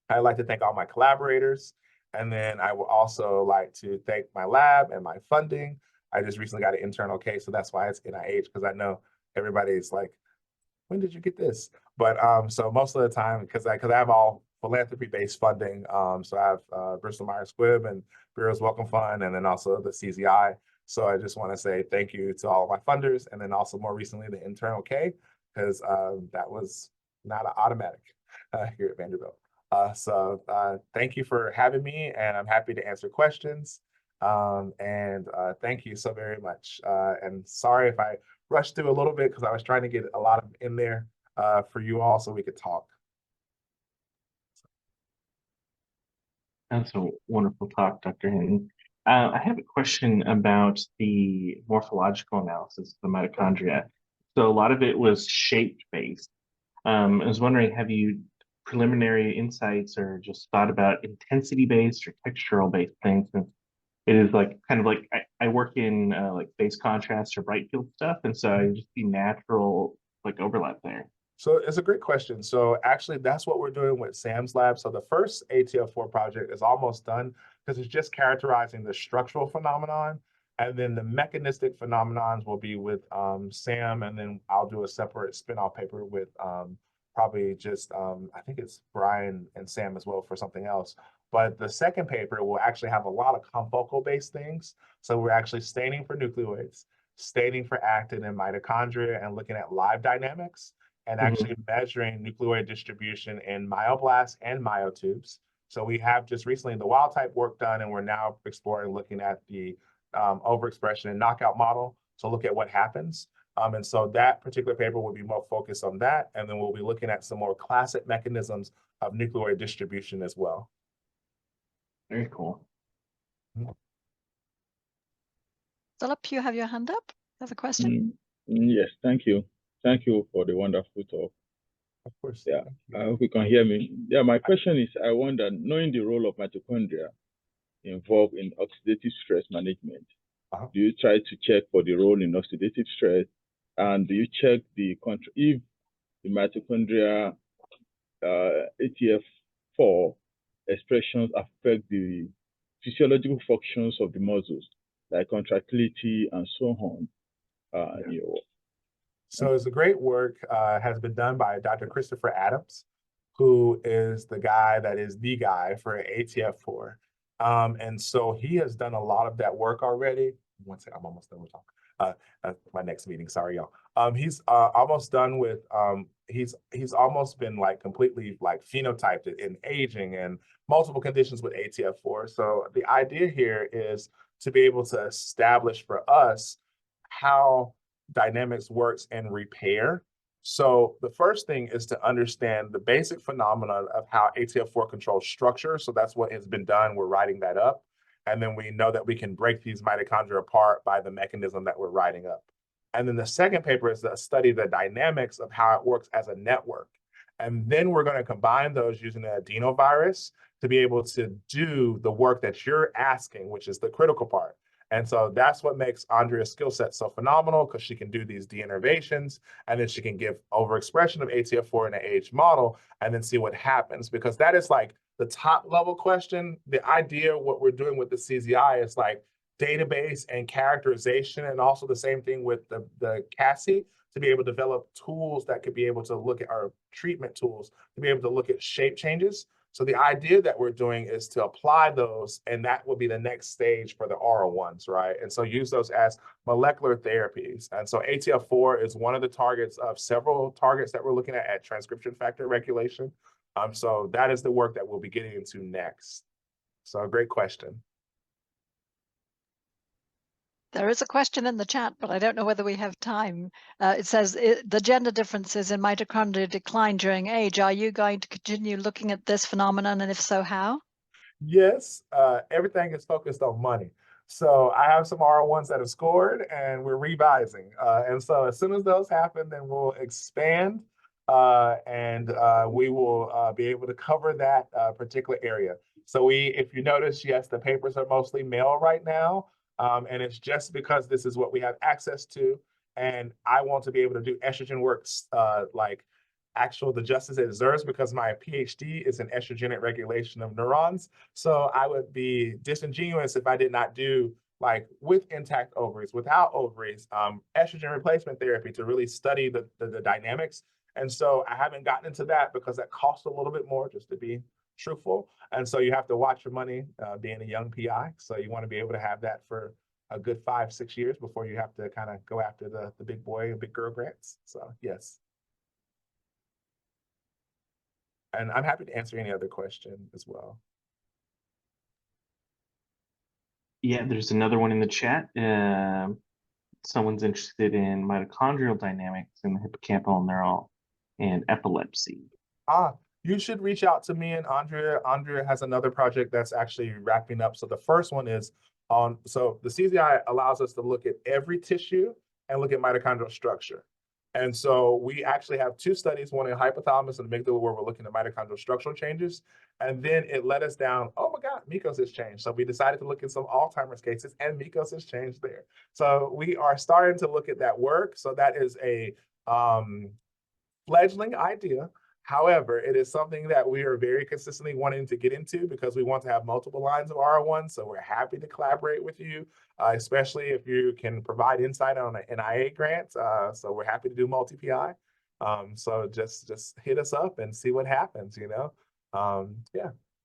I'd like to thank all my collaborators, and then I would also like to thank my lab and my funding. I just recently got an internal case, so that's why it's NIH, because I know everybody's like, when did you get this? But so most of the time, because I have all philanthropy-based funding. So I have Bristol Myers Squibb and Bureau's Welcome Fund, and then also the CZI. So I just want to say thank you to all of my funders, and then also more recently the internal K, because that was not an automatic here at Vanderbilt. So thank you for having me, and I'm happy to answer questions. And thank you so very much. And sorry if I rushed through a little bit because I was trying to get a lot of in there for you all so we could talk. That's a wonderful talk, Dr. Hinton. I have a question about the morphological analysis of the mitochondria. So a lot of it was shape-based. I was wondering, have you preliminary insights or just thought about intensity-based or textural-based things? Since it is like kind of like I work in like phase contrast or bright field stuff, and so I just see natural like overlap there. So it's a great question. So actually, that's what we're doing with Sam's lab. So the first ATF4 project is almost done because it's just characterizing the structural phenomenon. And then the mechanistic phenomenons will be with Sam, and then I'll do a separate spin-off paper with probably just, I think it's Brian and Sam as well for something else. But the second paper will actually have a lot of confocal-based things. So we're actually staining for nucleoids, staining for actin and mitochondria, and looking at live dynamics, and actually measuring nucleoid distribution in myoblasts and myotubes. So we have just recently the wild type work done, and we're now exploring looking at the overexpression and knockout model to look at what happens. And so that particular paper will be more focused on that, and then we'll be looking at some more classic mechanisms of nucleoid distribution as well. Very cool. Philip, you have your hand up. You have a question? Yes, thank you. Thank you for the wonderful talk. Of course. Yeah, I hope you can hear me. Yeah, my question is, I wonder, knowing the role of mitochondria involved in oxidative stress management, do you try to check for the role in oxidative stress? And do you check if the mitochondria ATF4 expressions affect the physiological functions of the muscles, like contractility and so on? So it's a great work has been done by Dr. Christopher Adams, who is the guy that is the guy for ATF4. And so he has done a lot of that work already. One second, I'm almost done with talk. My next meeting, sorry, y'all. He's almost done with, he's almost been like completely like phenotyped in aging and multiple conditions with ATF4. So the idea here is to be able to establish for us how dynamics works in repair. So the first thing is to understand the basic phenomenon of how ATF4 controls structure. So that's what has been done. We're writing that up. And then we know that we can break these mitochondria apart by the mechanism that we're writing up. And then the second paper is to study the dynamics of how it works as a network. And then we're going to combine those using an adenovirus to be able to do the work that you're asking, which is the critical part. And so that's what makes Andrea's skill set so phenomenal, because she can do these de-innervations, and then she can give overexpression of ATF4 in an age model and then see what happens, because that is like the top level question. The idea of what we're doing with the CZI is like database and characterization, and also the same thing with the CASI, to be able to develop tools that could be able to look at our treatment tools, to be able to look at shape changes. So the idea that we're doing is to apply those, and that will be the next stage for the oral ones, right? And so use those as molecular therapies. And so ATF4 is one of the targets of several targets that we're looking at transcription factor regulation. So that is the work that we'll be getting into next. So a great question. There is a question in the chat, but I don't know whether we have time. It says the gender differences in mitochondria decline during age. Are you going to continue looking at this phenomenon, and if so, how? Yes, everything is focused on money. So I have some R1s that have scored, and we're revising. And so as soon as those happen, then we'll expand, and we will be able to cover that particular area. So if you notice, yes, the papers are mostly male right now. And it's just because this is what we have access to. And I want to be able to do estrogen works like the justice it deserves, because my PhD is in estrogenic regulation of neurons. So I would be disingenuous if I did not do, like, with intact ovaries, without ovaries, estrogen replacement therapy to really study the dynamics And so I haven't gotten into that because that costs a little bit more, just to be truthful. And so you have to watch your money being a young PI. So you want to be able to have that for a good 5-6 years before you have to kind of go after the big boy and big girl grants. So yes. And I'm happy to answer any other question as well. Yeah, there's another one in the chat. Someone's interested in mitochondrial dynamics in the hippocampal neural and epilepsy. You should reach out to me and Andrea. Andrea has another project that's actually wrapping up. So the first one is on, so the CZI allows us to look at every tissue and look at mitochondrial structure. And so we actually have 2 studies, one in hypothalamus and amygdala, where we're looking at mitochondrial structural changes. And then it led us down, oh my God, MECOS has changed. So we decided to look at some Alzheimer's cases and MECOS has changed there. So we are starting to look at that work. So that is a fledgling idea. However, it is something that we are very consistently wanting to get into because we want to have multiple lines of R01. So we're happy to collaborate with you, especially if you can provide insight on an NIA grant. So we're happy to do multi-PI. So just hit us up and see what happens, you know? Yeah.